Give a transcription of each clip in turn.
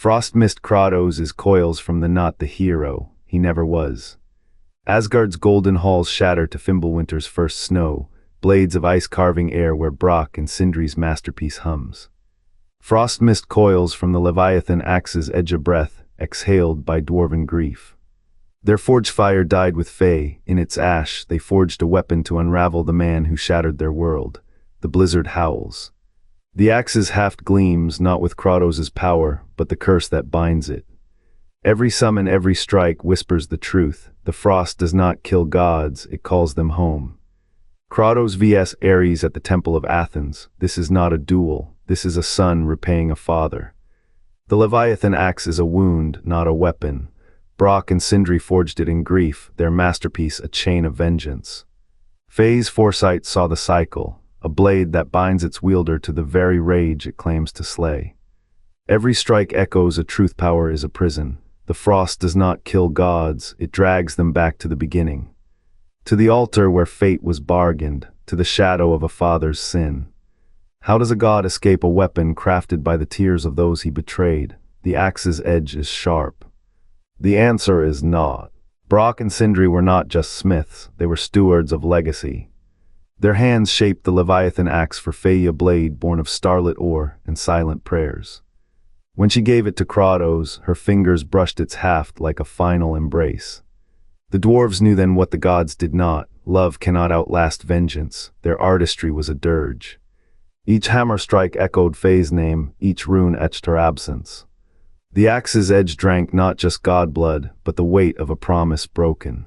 Frost mist Kratos is coils from the not the hero he never was. Asgard's golden halls shatter to Fimbulwinter's first snow, blades of ice carving air where Brok and Sindri's masterpiece hums. Frost mist coils from the Leviathan Axe's edge of breath, exhaled by dwarven grief. Their forge fire died with Fae, in its ash they forged a weapon to unravel the man who shattered their world. The blizzard howls. The axe's haft gleams not with Kratos' power, but the curse that binds it. Every summon, every strike whispers the truth. The frost does not kill gods, it calls them home. Kratos vs Ares at the Temple of Athens. This is not a duel, this is a son repaying a father. The Leviathan Axe is a wound, not a weapon. Brok and Sindri forged it in grief, their masterpiece a chain of vengeance. Fae's foresight saw the cycle, a blade that binds its wielder to the very rage it claims to slay. Every strike echoes a truth. Power is a prison. The frost does not kill gods, it drags them back to the beginning. To the altar where fate was bargained, to the shadow of a father's sin. How does a god escape a weapon crafted by the tears of those he betrayed? The axe's edge is sharp. The answer is not. Brok and Sindri were not just smiths, they were stewards of legacy. Their hands shaped the Leviathan Axe for Fae, a blade born of starlit ore and silent prayers. When she gave it to Kratos, her fingers brushed its haft like a final embrace. The dwarves knew then what the gods did not. Love cannot outlast vengeance. Their artistry was a dirge. Each hammer strike echoed Fae's name, each rune etched her absence. The axe's edge drank not just god blood, but the weight of a promise broken.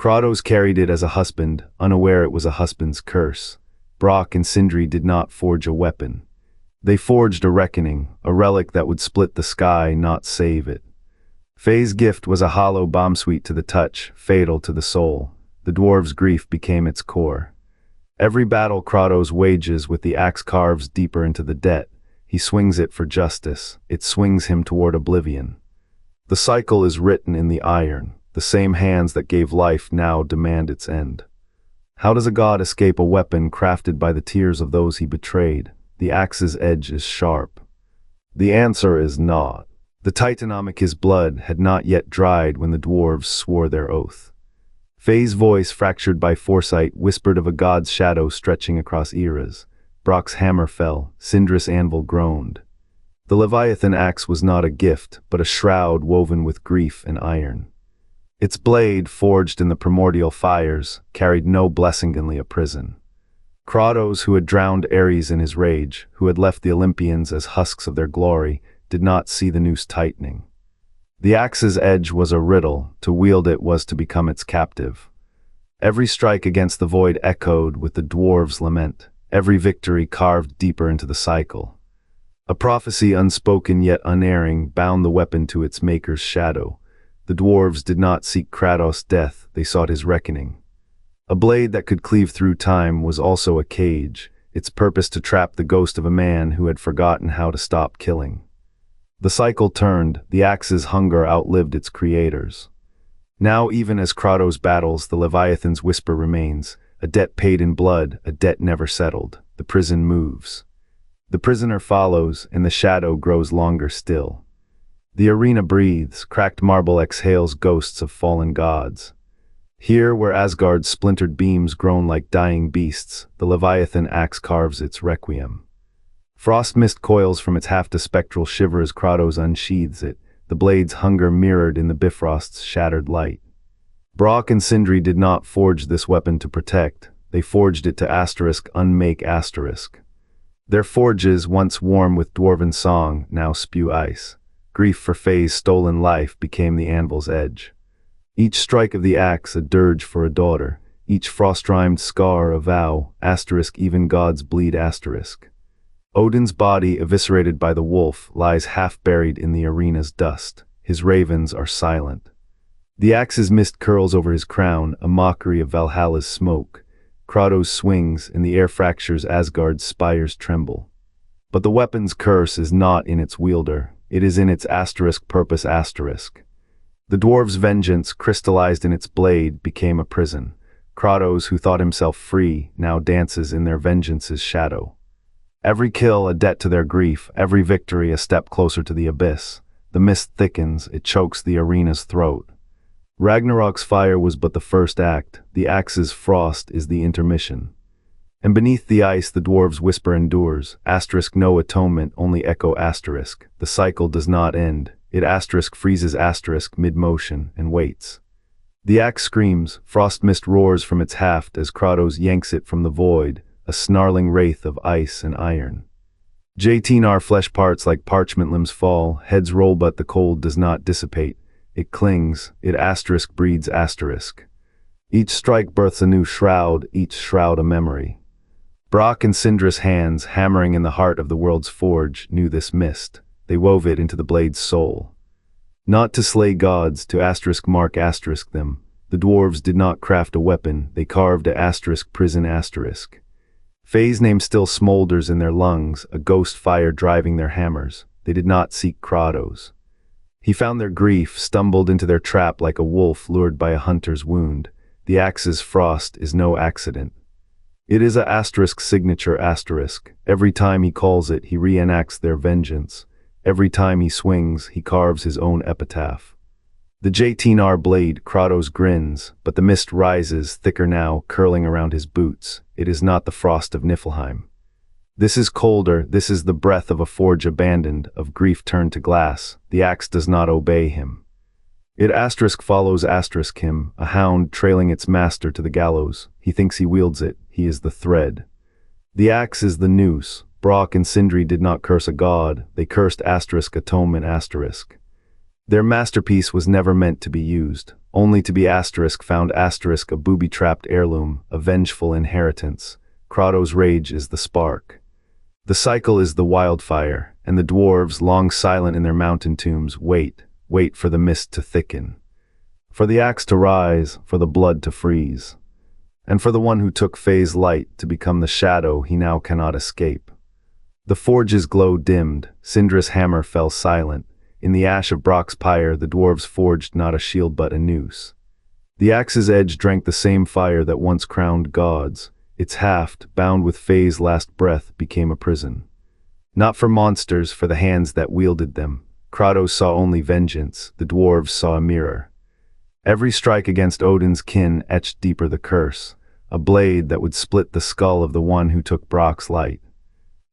Kratos carried it as a husband, unaware it was a husband's curse. Brok and Sindri did not forge a weapon. They forged a reckoning, a relic that would split the sky, not save it. Fae's gift was a hollow bomb, sweet to the touch, fatal to the soul. The dwarves' grief became its core. Every battle Kratos wages with the axe carves deeper into the debt. He swings it for justice. It swings him toward oblivion. The cycle is written in the iron. The same hands that gave life now demand its end. How does a god escape a weapon crafted by the tears of those he betrayed? The axe's edge is sharp. The answer is not. The Titanomic, his blood, had not yet dried when the dwarves swore their oath. Fae's voice, fractured by foresight, whispered of a god's shadow stretching across eras. Brok's hammer fell, Sindri's anvil groaned. The Leviathan Axe was not a gift, but a shroud woven with grief and iron. Its blade, forged in the primordial fires, carried no blessing, only a prison. Kratos, who had drowned Ares in his rage, who had left the Olympians as husks of their glory, did not see the noose tightening. The axe's edge was a riddle. To wield it was to become its captive. Every strike against the void echoed with the dwarves' lament. Every victory carved deeper into the cycle. A prophecy, unspoken yet unerring, bound the weapon to its maker's shadow. The dwarves did not seek Kratos' death, they sought his reckoning. A blade that could cleave through time was also a cage, its purpose to trap the ghost of a man who had forgotten how to stop killing. The cycle turned, the axe's hunger outlived its creators. Now, even as Kratos battles, the Leviathan's whisper remains, a debt paid in blood, a debt never settled. The prison moves. The prisoner follows, and the shadow grows longer still. The arena breathes, cracked marble exhales ghosts of fallen gods. Here, where Asgard's splintered beams groan like dying beasts, the Leviathan Axe carves its requiem. Frost mist coils from its haft, a spectral shiver as Kratos unsheathes it, the blade's hunger mirrored in the Bifrost's shattered light. Brok and Sindri did not forge this weapon to protect, they forged it to unmake asterisk. Their forges, once warm with dwarven song, now spew ice. Grief for Fae's stolen life became the anvil's edge. Each strike of the axe a dirge for a daughter, each frost-rhymed scar a vow, even gods bleed asterisk. Odin's body, eviscerated by the wolf, lies half-buried in the arena's dust. His ravens are silent. The axe's mist curls over his crown, a mockery of Valhalla's smoke. Kratos swings, and the air fractures, Asgard's spires tremble. But the weapon's curse is not in its wielder, it is in its purpose. The dwarves' vengeance, crystallized in its blade, became a prison. Kratos, who thought himself free, now dances in their vengeance's shadow. Every kill a debt to their grief, every victory a step closer to the abyss. The mist thickens, it chokes the arena's throat. Ragnarok's fire was but the first act, the axe's frost is the intermission. And beneath the ice the dwarves' whisper endures, no atonement, only echo asterisk. The cycle does not end, it freezes mid-motion, and waits. The axe screams, frost mist roars from its haft as Kratos yanks it from the void, a snarling wraith of ice and iron. Our flesh parts like parchment limbs fall, heads roll but the cold does not dissipate. It clings, it breeds asterisk. Each strike births a new shroud, each shroud a memory. Brok and Sindri's hands, hammering in the heart of the world's forge, knew this mist. They wove it into the blade's soul. Not to slay gods, to mark them. The dwarves did not craft a weapon, they carved a prison Faye's name still smolders in their lungs, a ghost fire driving their hammers. They did not seek Kratos. He found their grief, stumbled into their trap like a wolf lured by a hunter's wound. The axe's frost is no accident. It is a signature Every time he calls it, he reenacts their vengeance. Every time he swings, he carves his own epitaph. The Jtnar blade, Kratos grins, but the mist rises, thicker now, curling around his boots. It is not the frost of Niflheim. This is colder, this is the breath of a forge abandoned, of grief turned to glass. The axe does not obey him. It follows him, a hound trailing its master to the gallows. He thinks he wields it, he is the thread. The axe is the noose. Brok and Sindri did not curse a god, they cursed atonement Their masterpiece was never meant to be used, only to be found a booby-trapped heirloom, a vengeful inheritance. Kratos' rage is the spark. The cycle is the wildfire, and the dwarves, long silent in their mountain tombs, wait for the mist to thicken. For the axe to rise, for the blood to freeze. And for the one who took Faye's light to become the shadow he now cannot escape. The forge's glow dimmed, Sindri's hammer fell silent. In the ash of Brok's pyre the dwarves forged not a shield but a noose. The axe's edge drank the same fire that once crowned gods. Its haft, bound with Faye's last breath, became a prison. Not for monsters, for the hands that wielded them. Kratos saw only vengeance, the dwarves saw a mirror. Every strike against Odin's kin etched deeper the curse, a blade that would split the skull of the one who took Brok's light.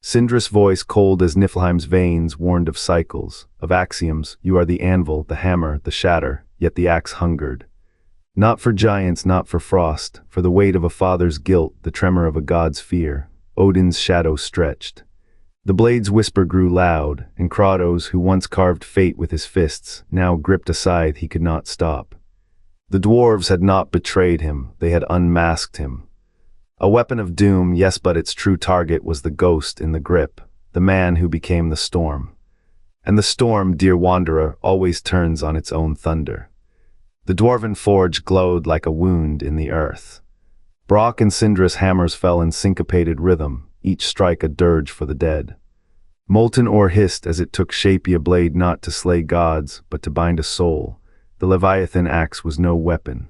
Sindri's voice, cold as Niflheim's veins, warned of cycles, of axioms. You are the anvil, the hammer, the shatter, yet the axe hungered. Not for giants, not for frost, for the weight of a father's guilt, the tremor of a god's fear. Odin's shadow stretched. The blade's whisper grew loud, and Kratos, who once carved fate with his fists, now gripped a scythe he could not stop. The dwarves had not betrayed him, they had unmasked him. A weapon of doom, yes, but its true target was the ghost in the grip, the man who became the storm. And the storm, dear wanderer, always turns on its own thunder. The dwarven forge glowed like a wound in the earth. Brok and Sindri's hammers fell in syncopated rhythm, each strike a dirge for the dead. Molten ore hissed as it took shape, a blade not to slay gods, but to bind a soul. The Leviathan axe was no weapon.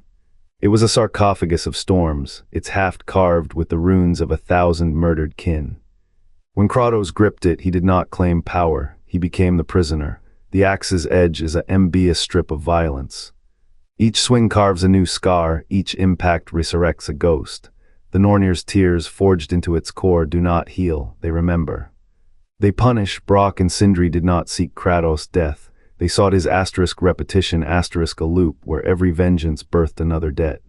It was a sarcophagus of storms, its haft carved with the runes of 1,000 murdered kin. When Kratos gripped it, he did not claim power, he became the prisoner. The axe's edge is a strip of violence. Each swing carves a new scar, each impact resurrects a ghost. The Nornir's tears forged into its core do not heal, they remember. They punish. Brok and Sindri did not seek Kratos' death. They sought his repetition, a loop where every vengeance birthed another debt.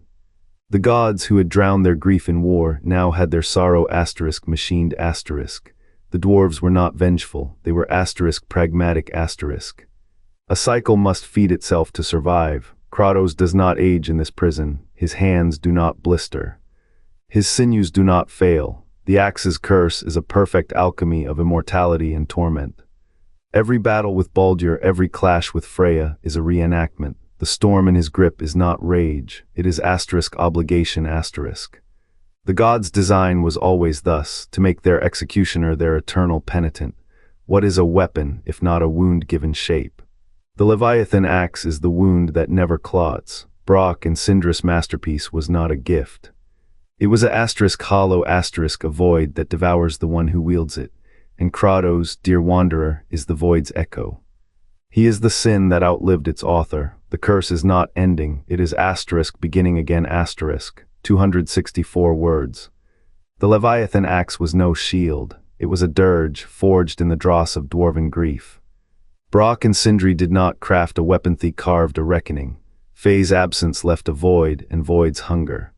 The gods who had drowned their grief in war now had their sorrow machined. The dwarves were not vengeful, they were pragmatic. A cycle must feed itself to survive. Kratos does not age in this prison, his hands do not blister. His sinews do not fail. The axe's curse is a perfect alchemy of immortality and torment. Every battle with Baldur, every clash with Freya is a reenactment. The storm in his grip is not rage, it is obligation. The gods' design was always thus, to make their executioner their eternal penitent. What is a weapon, if not a wound given shape? The Leviathan axe is the wound that never clots. Brok and Sindri's masterpiece was not a gift. It was a hollow a void that devours the one who wields it. And Kratos, dear wanderer, is the void's echo. He is the sin that outlived its author. The curse is not ending, it is asterisk beginning again asterisk, 264 words. The Leviathan axe was no shield, it was a dirge forged in the dross of dwarven grief. Brok and Sindri did not craft a weapon, they carved a reckoning. Faye's absence left a void, and void's hunger.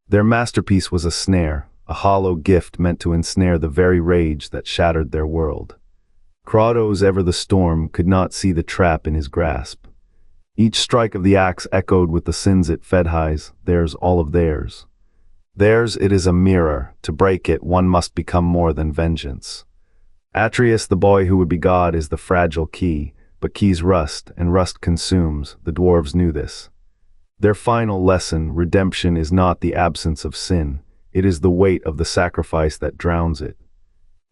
Their masterpiece was a snare, a hollow gift meant to ensnare the very rage that shattered their world. Kratos, ever the storm, could not see the trap in his grasp. Each strike of the axe echoed with the sins it fed. Highs, theirs, all of theirs. Theirs it is a mirror, to break it one must become more than vengeance. Atreus, the boy who would be God, is the fragile key, but keys rust, and rust consumes, the dwarves knew this. Their final lesson, redemption, is not the absence of sin, it is the weight of the sacrifice that drowns it.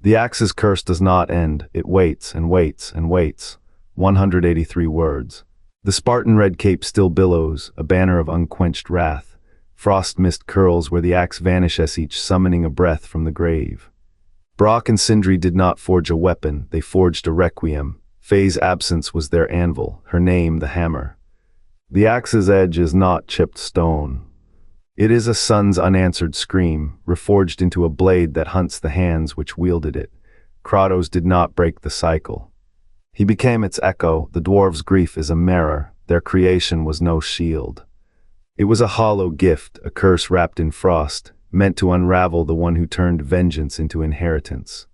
The axe's curse does not end, it waits and waits and waits. 183 words. The Spartan red cape still billows, a banner of unquenched wrath. Frost mist curls where the axe vanishes, each summoning a breath from the grave. Brok and Sindri did not forge a weapon, they forged a requiem. Faye's absence was their anvil, her name the hammer. The axe's edge is not chipped stone. It is a son's unanswered scream, reforged into a blade that hunts the hands which wielded it. Kratos did not break the cycle. He became its echo. The dwarves' grief is a mirror, their creation was no shield. It was a hollow gift, a curse wrapped in frost, meant to unravel the one who turned vengeance into inheritance.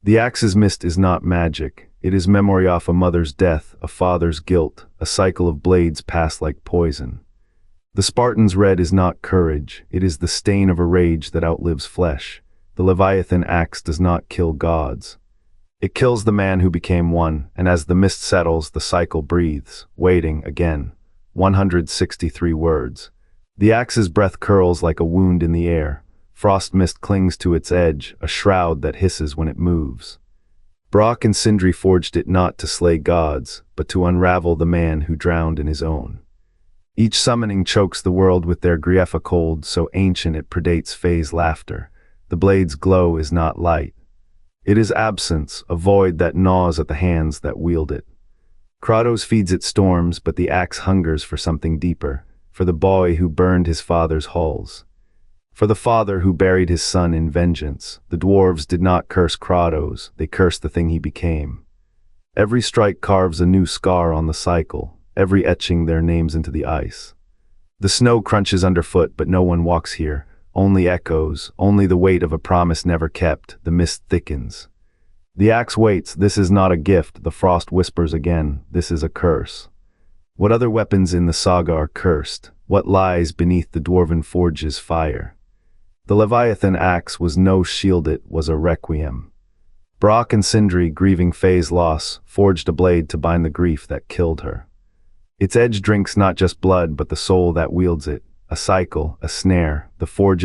The axe's mist is not magic, it is memory of a mother's death, a father's guilt, a cycle of blades passed like poison. The Spartan's red is not courage, it is the stain of a rage that outlives flesh. The Leviathan axe does not kill gods. It kills the man who became one, and as the mist settles, the cycle breathes, waiting again. 163 words. The axe's breath curls like a wound in the air. Frost mist clings to its edge, a shroud that hisses when it moves. Brok and Sindri forged it not to slay gods, but to unravel the man who drowned in his own. Each summoning chokes the world with their grief, a cold so ancient it predates Faye's laughter. The blade's glow is not light. It is absence, a void that gnaws at the hands that wield it. Kratos feeds it storms, but the axe hungers for something deeper, for the boy who burned his father's halls. For the father who buried his son in vengeance. The dwarves did not curse Kratos, they cursed the thing he became. Every strike carves a new scar on the cycle, every etching their names into the ice. The snow crunches underfoot, but no one walks here, only echoes, only the weight of a promise never kept. The mist thickens. The axe waits, this is not a gift, the frost whispers again, this is a curse. What other weapons in the saga are cursed? What lies beneath the dwarven forge's fire? The Leviathan axe was no shield, it was a requiem. Brok and Sindri, grieving Faye's loss, forged a blade to bind the grief that killed her. Its edge drinks not just blood but the soul that wields it, a cycle, a snare, the forge